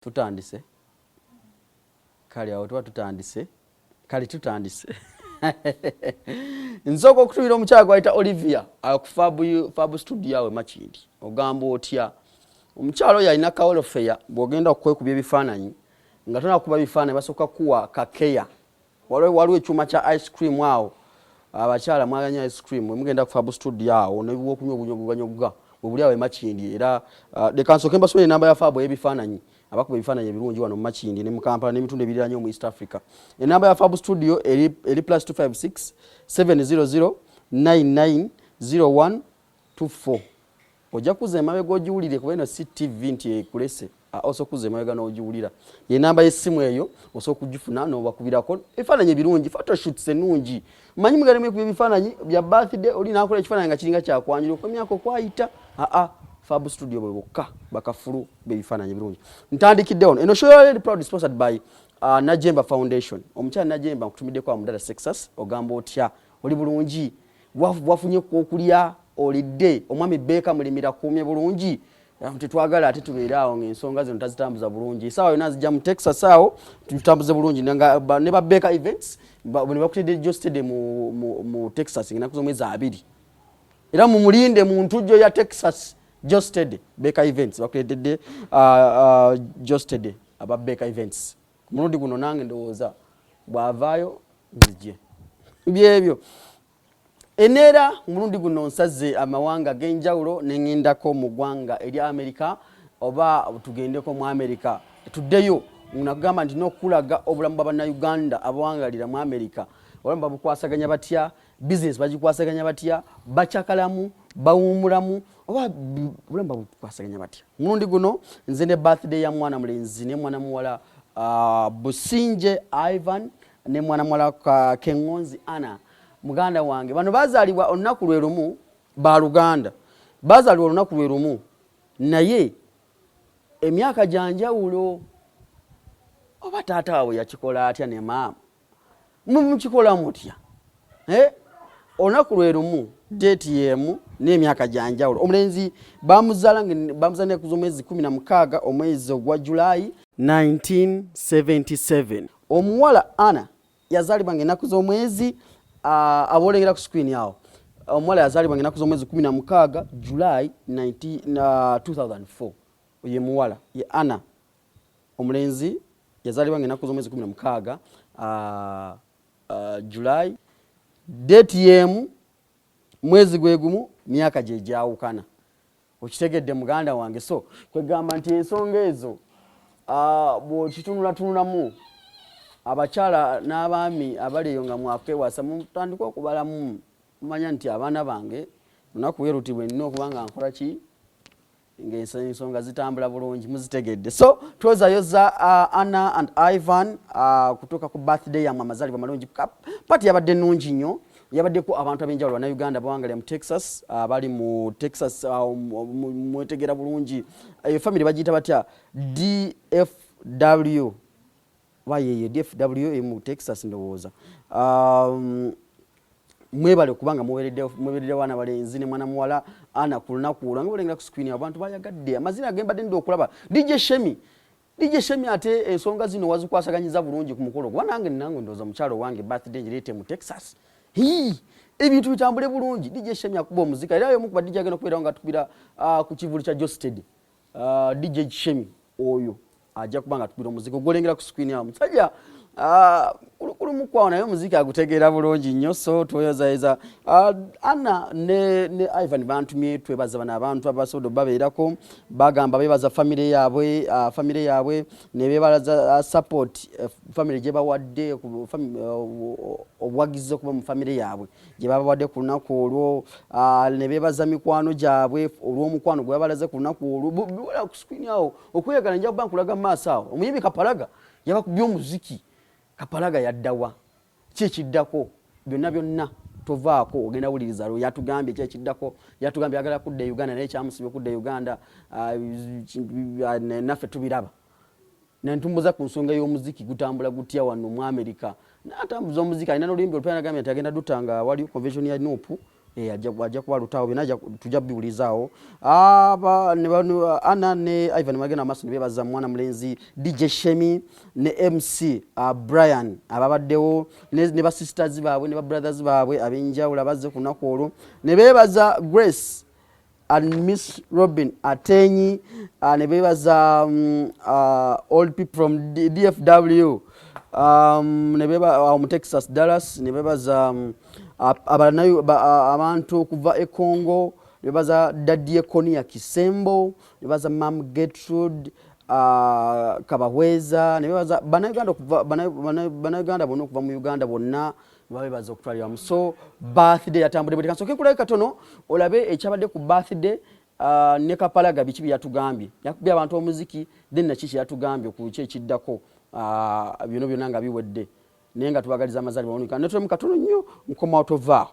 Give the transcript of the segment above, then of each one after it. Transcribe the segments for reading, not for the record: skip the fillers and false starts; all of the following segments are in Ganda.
tutandise kali awo tuba tutandise kali tutandise nzoko okutubira omukyala ayita Olivia ku Fabu studio yawe Makindi ogamba otya omukyala oyo alina kawolo feya bwogenda okwekubya ebifaananyi nga tona kuba bifaananyi basooka kuwa kakeya waliwo ekyuma kya ice cream awo abakyala mwaganya ice cream mugenda ku Fabu studio awo nebiwo okunywa obunyobwa buli awe Makindi era leka nsooke mbasomere enamba ya Fabu ebifaananyi abakuba ebifaananyi ebirungi wano mu Makindi ne mu Kampala n'ebitundu ebiriraanye mu East Africa. Enamba ya Fabu studio eri +256 700 990124. Ojja kuza emabega ogiwulire kuba eno si TV nti ekulese osobola kuza emabega n'ogiwulira. Ye namba y'essimu eyo osobola okugifuna n'obakubirako ebifaananyi ebirungi photoshoots ennungi. Mmanyi mugaleme ku ebifaananyi bya birthday oli n'akola ekifaananyi nga kiringa kyakwanjula okw'emyaka okwayita Fabu studio bwebokka bakafulu bebifaananyi birungi. Ntandikidde ono eno show already proudly sponsored by Najemba Foundation. Omukyala Najemba nkutumiddeko amudala Texas ogamba otya oli bulungi wafunye okulya olidde omwami Beka mulimira kumye bulungi tetwagala ate tubeera awo ng'ensonga zino tazitambuza bulungi sawa yona zijja mu Texas awo tutambuze bulungi ne ba Beka events ne bakutidde Jostede mu Texas ng'enaku z'omwezi 2 era mu mulinde mu ntujjo ya Texas Jostede Beka events bakuleetedde Jostede aba Beka events mulundi guno nange ndowooza bwavaayo nzije byebyo enera mulundi guno nsaze amawanga g'enjawulo n'engindako mu ggwanga eri America oba tugendeko mu America tuddeyo nagamba nti n'okulaga obulamu bw'Abannayuganda abawangalira mu America obulamu babukwasaganya batya business bagikwasaganya batya bakyakalamu bawumulamu oba obulamu babukwasaganya batya mulundi guno nze ne birthday ya mwana mulenzi ne mwana muwala Businje Ivan ne mwana muwala Kengonzi Anna muganda wange bano bazalibwa olunaku lwelumu ba Luganda bazalibwa olunaku lwelumu naye emyaka janjawulo oba taata wawe yakikola atya ne maama mukikola mutya olunaku lwelumu date yemu n'emyaka janjawulo omulenzi bamuzala ku z'omwezi 16 omwezi ogwa July 1977 omuwala Anna yazalibwa ng'ennaku z'omwezi abolengera ku screen yawo omuwala yazalibwa ng'ennaku z'omwezi 16 July 2004 ye muwala ye Anna omulenzi yazalibwa ng'ennaku z'omwezi 16 July date yemu mwezi gwe gumu myaka gye gyawukana okitegedde muganda wange so kwegamba nti ensonga ezo bw'okitunulatunulamu abakyala n'abaami abaliyo nga mwakwewasa mutandika okubalamu mumanya nti abaana bange lunaku werutibwe nnina okuba nga nkola ki ng'ensonga zitambula bulungi muzitegedde so twozayoza Anna and Ivan kutuuka ku birthday yamwe amazaalibwa malungi pati yabadde nnungi nnyo yabaddeko abantu ab'enjawulo Bannayuganda bawangalira mu Texas bali mu Texas mwetegera bulungi eyo family bagiyita batya DFW waye DFW mu Texas ndowooza mwebale kubanga muweredde wana balenzi ne mwana muwala Anna ku lunaku olwo nga bolengera ku screen abantu bayagadde amazina agembadde ndo okulaba DJ Shemi ate ensonga zino wazikwasaganyiza bulungi ku mukolo kuba nange ndowooza mukyalo wange birthday ngireete mu Texas ebintu bitambule bulungi DJ Shemi akuba omuzika era yomu kuba DJ agenda okubeerawo nga tukubira ku kivuli kya Jostede DJ Shemi oyo ajja kubanga tukubira omuzika ogwolengera ku screen yawo musajja kulumukwawo naye omuzika agutegeera bulungi nnyo so twoyozayoza Anna ne Ivan bantumye twebaza bano abantu abasobodde babeerako bagamba bebaza famire yaabwe ne beebalaza support famire gye bawadde obuwagizi okuba mu famire yaabwe gye babawadde ku lunaku olwo ne beebaza mikwano gyabwe olw'omukwano gwe babalaze ku lunaku olwo biwala ku screen awo okweyagala nja kuba nkulaga mu maaso awo omuyimbi Kapalaga yabakubye omuziki Kapalaga yaddawa kyekiddako byonna tovaako ogenda wuliriza lwo yatugambye kyekiddako yatugambye agala kudda Uganda naye kyamusibye kudda Uganda naffe tubiraba nentumbuza ku nsonga y'omuziki gutambula gutya wano mu America n'atambuza omuziki alina n'oluyimbi olupya nagambye nti agenda dutanga waliyo convention ya Nupu ajja kuba lutawo byonna tujja biwulizaawo. Ana ne Ivan Magena Maso ne beebaza mwana mulenzi DJ Shemi ne MC Brian ababaddewo ne ba sisters baabwe ne ba brothers baabwe ab'enjawulo abazze ku lunaku olwo, ne beebaza Grace and Miss Robin Atenyi, ne beebaza old people from DFW, ne beebaza mu Texas Dallas, ne beebaza abantu kuva e Congo, ne beebaza Daddy Ekonia Kisembo, ne beebaza Mam Gertrude Kabahweza, ne beebaza Bannayuganda bonna okuva mu Uganda bonna babebaza okutwaliramu. So birthday yatambudde bwe kansoke kulabe katono olabe ekyabadde ku birthday ne Kapalaga biki byatugambye, yakubye abantu omuziki then na kiki yatugambye ku kye kiddako bino byonna nga biwedde naye nga tubagaliza amazaalibwa onika netwe mu katono nnyo mukoma otova.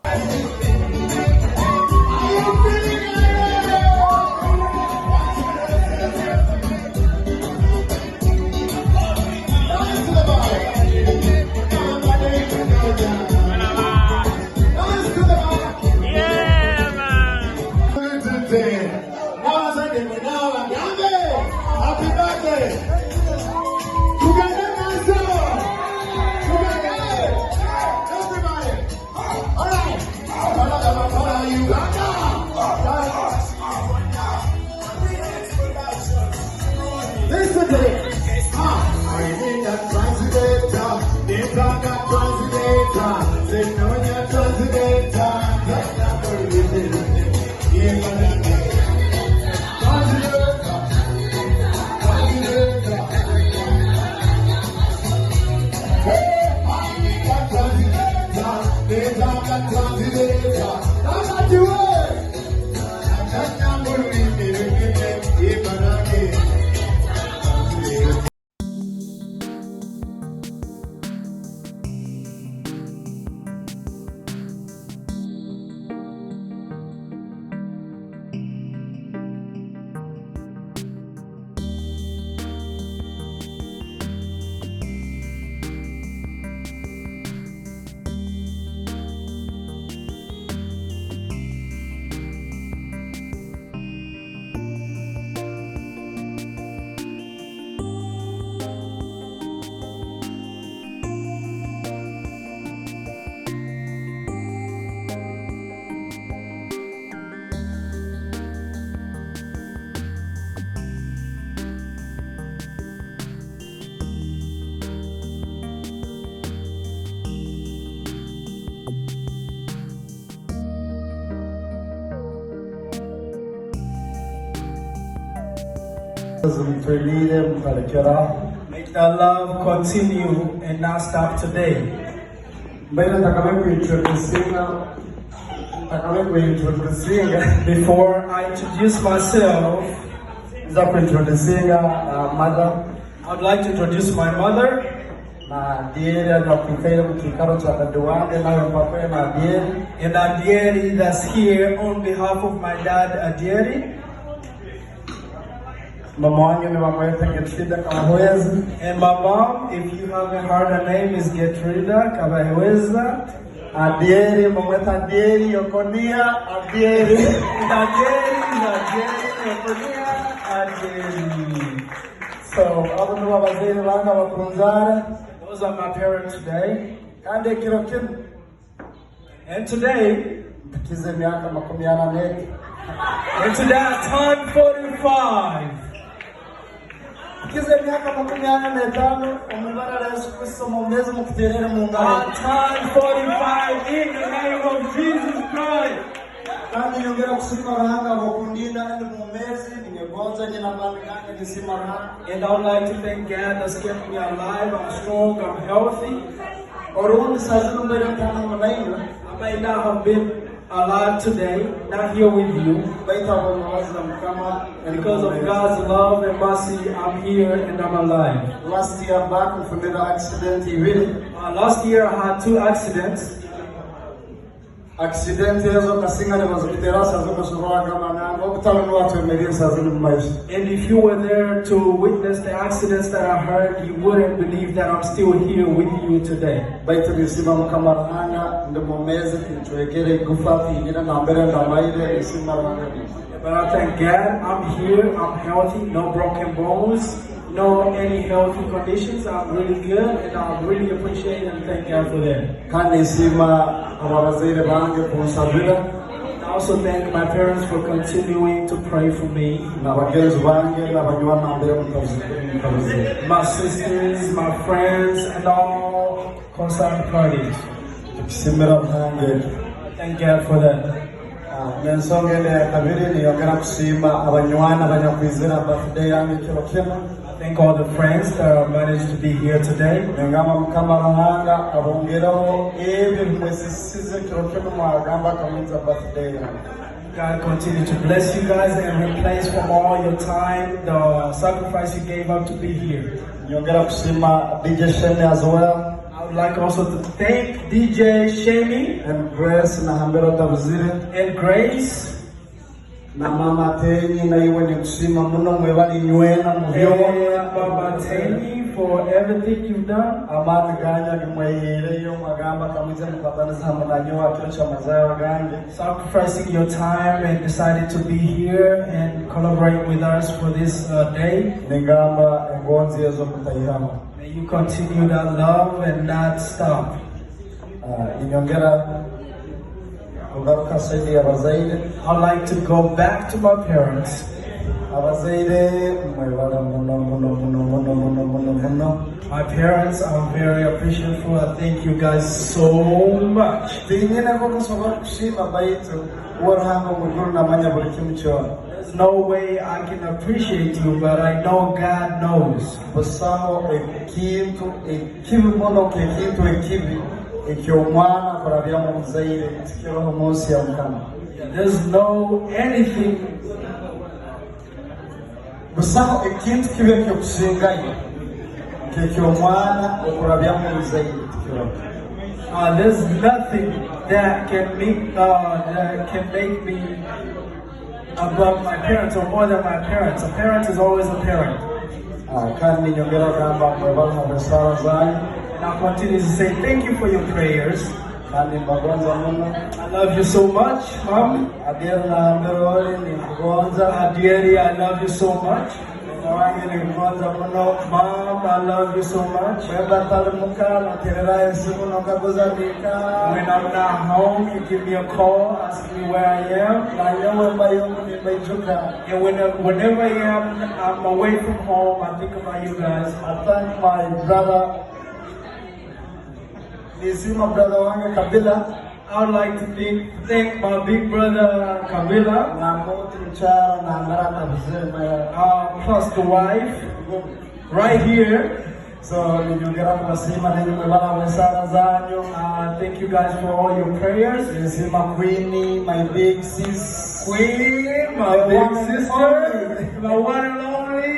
Make that love continue and not stop today. Before I introduce myself, I'd like to introduce my mother. And Adieri that's here on behalf of my dad, Adieri. And my mom, if you haven't heard her name, is Gertruda Kabahweza. Adieri, mamweta Adieri, Yokonia, Adieri. Adieri. So, those are my parents today. And today I turned 45. I turned 45 in the name of Jesus Christ. And I would like to thank God that's kept me alive. I'm strong, I'm healthy. I may not have been alive today, not here with you. Because of God's love and mercy, I'm here and I'm alive. Last year back from the accident, last year I had 2 accidents. accidente ezo kasinga ne baziterasa zo kushobora kama nango kutalo watu emergency zini maisha. And if you were there to witness the accidents that I heard, you wouldn't believe that I'm still here with you today. Baita nisima mkamaranga ndimo meze tuwekele gufa tingira na mbele ndamaile nisima ranga. But I thank God I'm here, I'm healthy, no broken bones, no any healthy conditions. I'm really good and I really appreciate and thank God for that. Kandi nisima ababazaire bange kunsabira. I also thank my parents for continuing to pray for me. Na bagenzi bange na banywana mbere mutavuze. My sisters, my friends, and all concerned parties. Simera bange. Thank God for that. Nensongele kabiri ni yongera kusima abanywana banyakwizera birthday yange kilo kema. Thank all the friends that managed to be here today. Ngama mkamaranga abongeraho mwesisize kilo kema mwagamba kamunza birthday yange. God continue to bless you guys and replace from all your time the sacrifice you gave up to be here. Yongera kusima DJ Shane as well. I would like also to thank DJ Shami and Grace na hambero tabuzire and Grace na mama Teni na iwe ni kusima muno mwebali nywena muvyo and Baba Teni for everything you've done. Amani ganya kimweyere yo magamba kamuze mukabaniza hamananyo atucha mazao ganje. Sacrificing your time and decided to be here and collaborate with us for this day. Ningamba engonzi ezo kutayihama. May you continue that love and not stop. Inyongera kugaruka saidi ya bazaire. I'd like to go back to my parents. Abazaire mwebala muno. My parents, I'm very appreciative. I thank you guys so much. Tingina ko kusoba kushima baitu warhango muguru na manya buri kimchona. There's no way I can appreciate you, but I know God knows. Basamo ekintu ekibi mono kekintu ekibi ekyomwana kurabya mu muzaire tikiro homosi ya mukama. There's no anything. Basamo ekintu kibi ekyokusingayo kekyomwana okurabya mu muzaire tikiro. There's nothing that can make me above my parents or more than my parents. A parent is always a parent. Kandi nyongera gamba mwebala mubesara zanyu. And I'll continue to say thank you for your prayers. Kandi mbagonza muno. I love you so much, Mom. Adieri na mberoli ni kugonza. Adieri, I love you so much. Wange ni kugonza muno. Mom, I love you so much. Weba talimuka na terera esimu nokaguza nika. When I'm not home, you give me a call, ask me where I am. Na nyewe mbayomu ni mbaijuka. And whenever I'm away from home, I think about you guys. I thank my brother. Nisima brother wange Kabila. I would like to thank my big brother Kabila, Na moti mchara na ngarata vizema. plus the wife, right here. So ninyongera kuwasima nenye mwebala wesara zanyu. Thank you guys for all your prayers. Nisima Queenie, my big sis. Queen, my big sister, my one and only.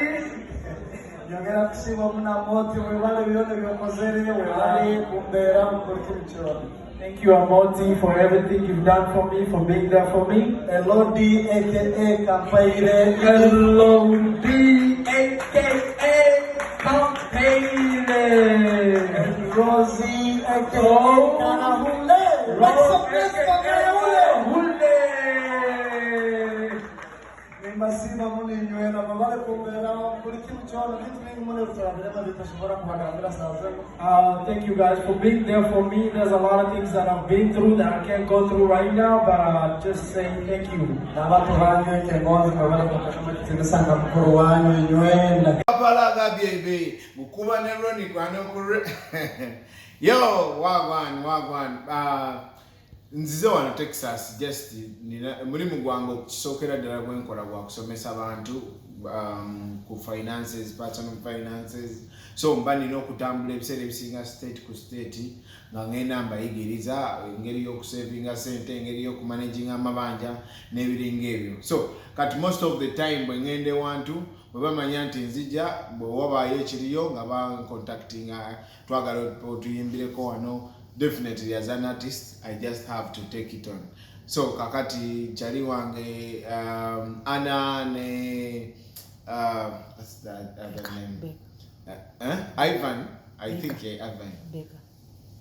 Nyongera kusima muna moti mwebala viyone vyokozeri mwebala kumbera mkuriki mchoro. Thank you, Amoti, for everything you've done for me, for being there for me. Elodi aka Kampaire. Elodi aka Kampaire. Rosie aka Kanahule. Masima muni nywena mabale kumbera kuliki mchoro vitu vingi mune utarabirema vitashobora kuhagambira sasa. Thank you guys for being there for me. There's a lot of things that I've been through that I can't go through right now, but I'll just say thank you. Nabatu banyu kengozi mabale kumbera kutimisanga mkuru wanyu nywena. Kapalaga baby, mukuba neroni kwano kure. Yo, wagwan. Nzize wano Texas just mulimu gwange okusokera ddala gwenkola gwa kusomesa abantu ku finances, personal finances. So mba nina okutambula ebiseera ebisinga state ku state nga ngenda mbayigiriza engeri y'okusavinga sente, engeri y'okumanaginga amabanja n'ebiringa ebyo. So kati most of the time bwe ngende wantu bwe bamanya nti nzija bwe wabaayo ekiriyo nga bancontactinga twagala otuyimbireko wano definitely as an artist I just have to take it on. So kakati chali wange Anna ne what's that other name? Ivan, I think Ivan.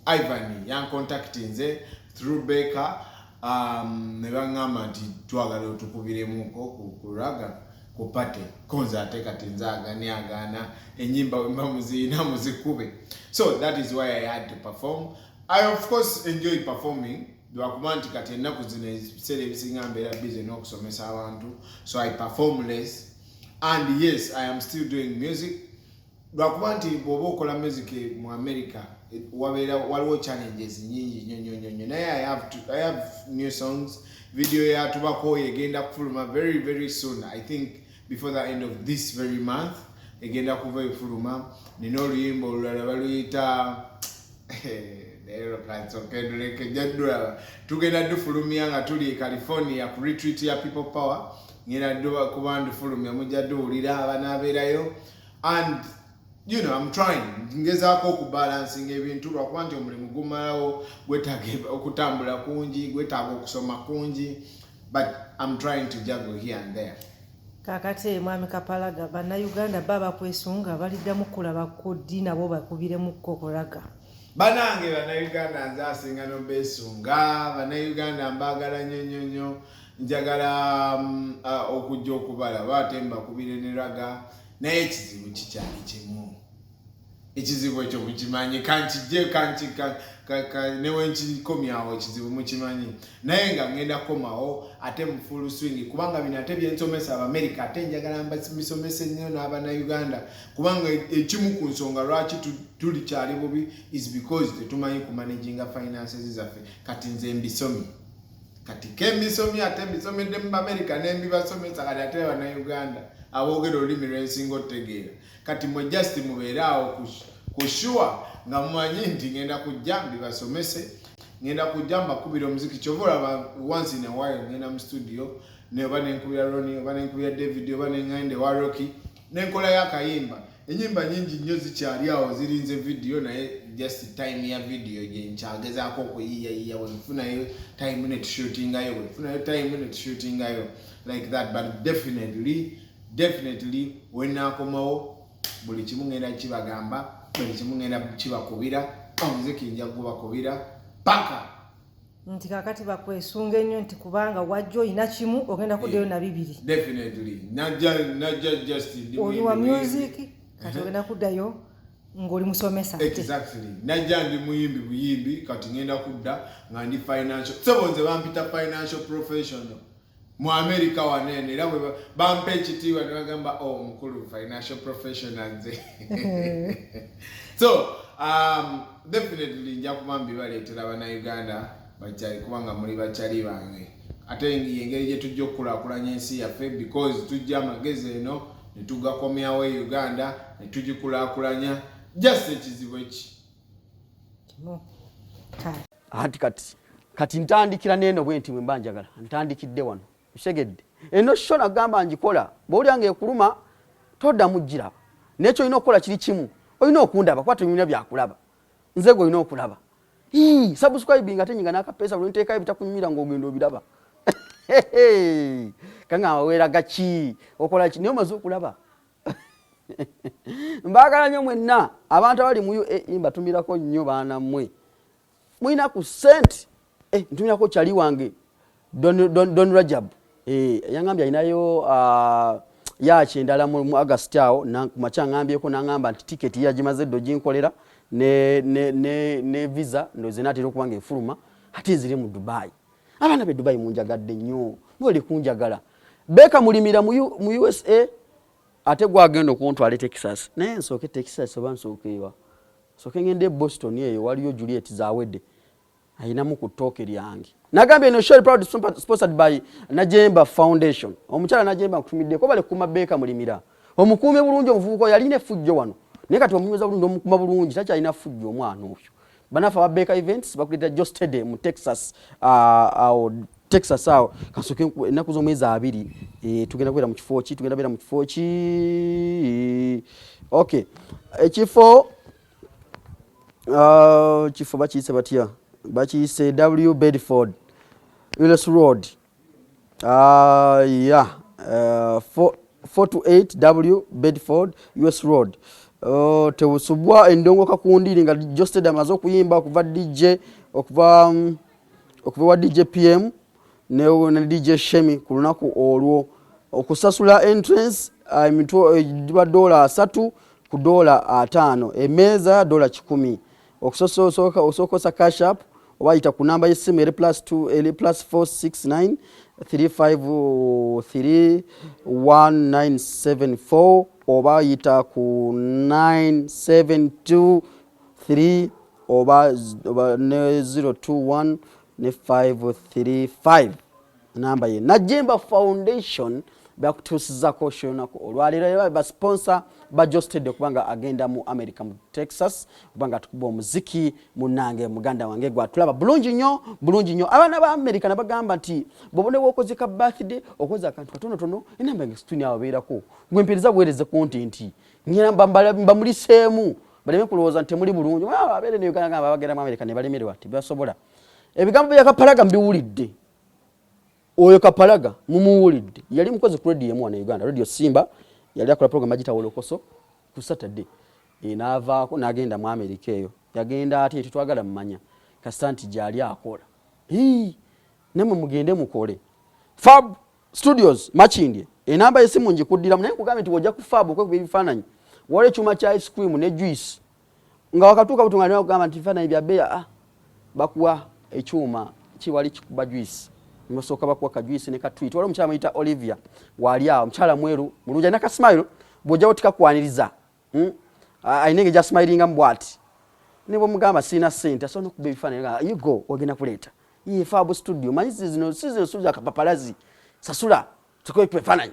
Ivan yang contacting ze through Baker ne bangamba nti twagala otukubiremu ko kuraga kupate concert kati nzaga niagana enyimba wemba muzina muzikube. So that is why I had to perform. I of course enjoy performing. Dwakumanti kati ennaku zino bisere ebisinga mbeera busy n'okusomesa abantu, so I perform less. And yes, I am still doing music. Dwakumanti bw'oba okola music mu America waliwo challenges nyingi nyonyo. Naye I have new songs. Video ya tubako egenda kufuluma very very soon. I think before the end of this very month egenda kuva efuluma. Nino oluyimba olulala baluyita tugenda dufulumya nga tuli California ku retreat ya People Power. Ngenda kuba ndufulumya mujja duwulira abanabeerayo. And you know, I'm trying ngezaako okubalancing ebintu lwakuba nti omulimu gumalawo gwetaaga okutambula kungi, gwetaaga okusoma kungi, but I'm trying to juggle here and there. Kakati mwami Kapalaga bannayuganda baba kwesunga baliddamu kulaba kodi nabo bakubiremu kokolaga. Banange bannayuganda nze asinga n'obeesunga, bannayuganda mbagala nnyo, njagala okujja okubala ate mbakubire ne raga, naye ekizibu kikyali kimu. Ekizibu ekyo mukimanyi kankijje newenkikomyawo ekizibu mukimanyi, naye nga ngenda kukomawo ate mu full swing kubanga bino ate byensomesa Abamerika ate njagala mbisomese nnyo n'Abannayuganda kubanga ekimu ku nsonga lwaki tuli kyali bubi is because tetumanyi kumanaginga finances zaffe. Kati nze mbisomye, kati kembisomye ate mbisomedde mu Amerika nembibasomesa kati ate Abannayuganda aboogera olulimi lwensinga otegeera. Kati mwe just mubeeraawo kushua nga mumanyi nti ngenda kujja mbibasomese, ngenda kujja mbakubira omuziki. Kyova olaba once in a while ngenda mu studio oba nenkubira Ronnie oba nenkubira David oba neŋŋende wa Rocky nenkolayo akayimba. Enyimba nyingi nnyo zikyali awo zirinze video, naye just time ya video gye nkyagezaako okuyiyayiya wenfunayo time netushootingayo wenfunayo time netushootingayo like that. But definitely wenaakomawo buli kimu ngenda kibagamba, buli kimu ngenda kibakubira, omuziki nja gubakubira paka nti kakati bakwesunga ennyo nti kubanga wajja olina kimu ogenda kuddayo na bibiri. Definitely najja just oli wa music kati ogenda kuddayo ng'oli musomesa. Exactly. Najja ndi muyimbi buyimbi kati ngenda kudda nga ndi financial. Sebonze bampita financial professional mu America wanene era bwe bampa ekitiibwa ne bagamba mukulu financial professional nze. So definitely nja kuba mbibaleetera Abannayuganda bakyali kubanga muli bakyali bange. Ate engeri gye tujja okukulaakulanya ensi yaffe because tujja amagezi eno ne tugakomyawo Uganda ne tugikulaakulanya. Just ekizibu eki. Kati ntandikira neno bwenti mwe mbanjagala ntandikidde wano Shegedde. Eno shona gamba njikola bw'olyange ekuluma todda mujjiraba. Nekyo olina okukola kiri kimu. Olina okundaba kwata nyumya byakulaba. Nze gwe olina okulaba. Subscribe nga tenyinga n'akapesa olunteeka ebitakunyumira ng'ogenda obiraba. Kanga wawera gachi okola ki niyo maze okulaba. Mbagala nnyo mwenna abantu abali mu UAE mbatumirako nnyo baana mmwe. Mwina ku sent ntumirako kyali wange Don Rajab. Yangambye alinayo yache ndala mu August awo kumacha ngambyeko nangamba nti ticket yagimaze ddo ginkolera ne visa ndoze natero kubanga efuluma ati ziri mu Dubai. Abana be Dubai munjagadde nnyo boli kunjagala. Beka mulimira mu USA ate gwagenda okuntwala Texas. Naye nsooke Texas oba nsookeewa. Sooke ngende Boston eyo waliyo Juliet zawedde. Ayinamu ku toke lyange. Nagambye no show proud sponsored by Najemba Foundation. Omukyala Najemba nkutumidde ko bale kuma beka mulimira. Omukuume bulungi omuvubuko yaline fujjo wano. Naye kati omunyweza bulungi omukuma bulungi tacha alina fujjo omwana oyo. Banafa ba beka events bakuleta Just Stadium mu Texas Texas awo kasoke ennaku z'omwezi abiri tugenda kwera mu kifo ki tugenda bera mu kifo ki okay ekifo kifo bakiyise batya bakiyise W Bedford Willis Road yeah 428 W Bedford US Road tewusubwa endongo kakundiri nga Josted amaze okuyimba okuva DJ okuva wa DJ PM ne DJ Shemi ku lunaku olwo okusasula entrance $3 ku $5 emeza $10 okusokosa cash up oba yita ku namba y'essimu +469 353 1974 oba yita ku 9723 oba 021 ne 535 namba ye Najimba Foundation bakutusizako shonako olwaliro ba sponsor ba Josted kubanga agenda mu America mu Texas kubanga tukuba omuziki munange muganda wange gwatulaba bulungi nnyo abana ba America nabagamba nti bobone wokozeka birthday okoza akantu katono enamba nge stuni ababeerako gwempiriza bwereze content nyamba mbamuliseemu baleme kulowooza nti muli bulungi abere ne Uganda bagenda mu America ne balemerwa ati basobola ebigambo bya Kapalaga mbiwulidde oyo Kapalaga mumuwulidde yali mukozi ku radio mu Uganda radio Simba yali akola program agita wolokoso ku Saturday navaako nagenda mu America eyo yagenda ati tetwagala mmanya kasanti gyali akola nemwe mugende mukole Fab Studios Machindye enamba yesimu njikuddira naye kugambe nti wojja ku Fab okwe bifananyi wale chuma cha ice cream ne juice nga wakatuka butungana kugamba nti bifananyi bya beya bakuwa ekyuma kiwali kikuba juice ngosoka bakuwa ka juice ne ka tweet wale mchala mayita Olivia wali awo mchala mweru mulunja naka smile bojja otika kwaniriza ainenge just smiling ambwati nebo mugamba sina center so no kuba bifananyi you go ogena kuleta iyi Fab Studio manyizi zino suza kapapalazi sasula tukoye bifananyi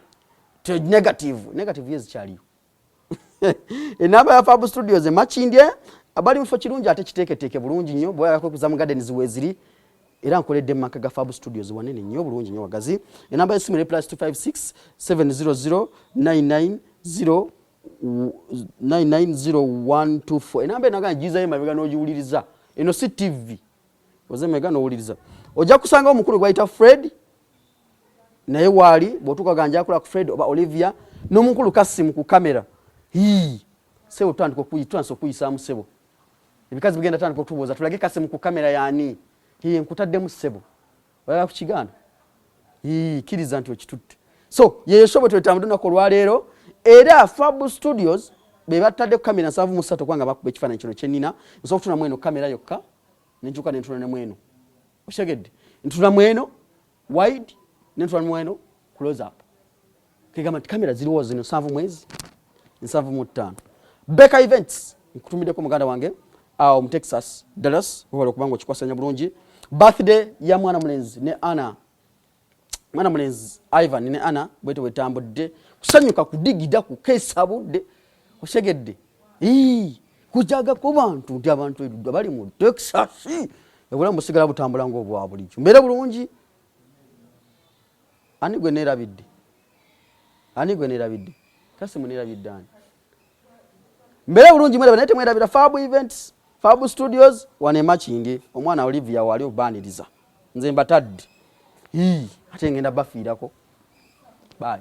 te negative yes chali enaba ya Fab Studios Machindye abali mfo kirungi ate kiteeketeke bulungi nnyo boya kuza mu gardens weziri era nkoledde maka ga Fab Studios wanene nnyo bulungi nnyo wagazi enamba ya simu +256 700 990 enamba enaga njiza yemabega n'ojiwuliriza eno si TV oze mega n'owuliriza ojja kusanga omukulu gwayita Fred naye wali botuka ganja akula ku Fred oba Olivia n'omukulu Kasimu ku kamera sebo tandiko kuyisa musebo ebikazi bigenda tandiko tuboza tulage Kasimu ku kamera yani nkutadde mu sebo wala kuchigana kiriza nti okitutte so yeshobo twetamuduna ko lwalero era Fab Studios be batadde ku kamera 7 kwanga bakube kifananyi kino kyenina nso kutuna mweno kamera yokka nenjuka nentuna ne mweno oshegedde ntuna mweno wide nentuna mweno close up kigama kamera ziliwo zino 7 mwezi 7 Beka Events nkutumide ko muganda wange mu Texas Dallas wala kubango kikwasanya bulungi birthday ya mwana mulenzi ne Ana mwana mulenzi Ivan ne Ana bwete wetambudde kusanyuka kudigida ku kesabudde oshegedde kujaga ku bantu ndi abantu edudde bali mu Texas ebula musigala butambula ngo obwa bulijjo mbere bulungi ani gwe nerabidde kasi munerabidde ani mbere bulungi mwera banete mwerabira Fab Events Fab Studios wane Machindye omwana Olivia wali obaniriza nze mbatadde ate ngenda bafiirako bye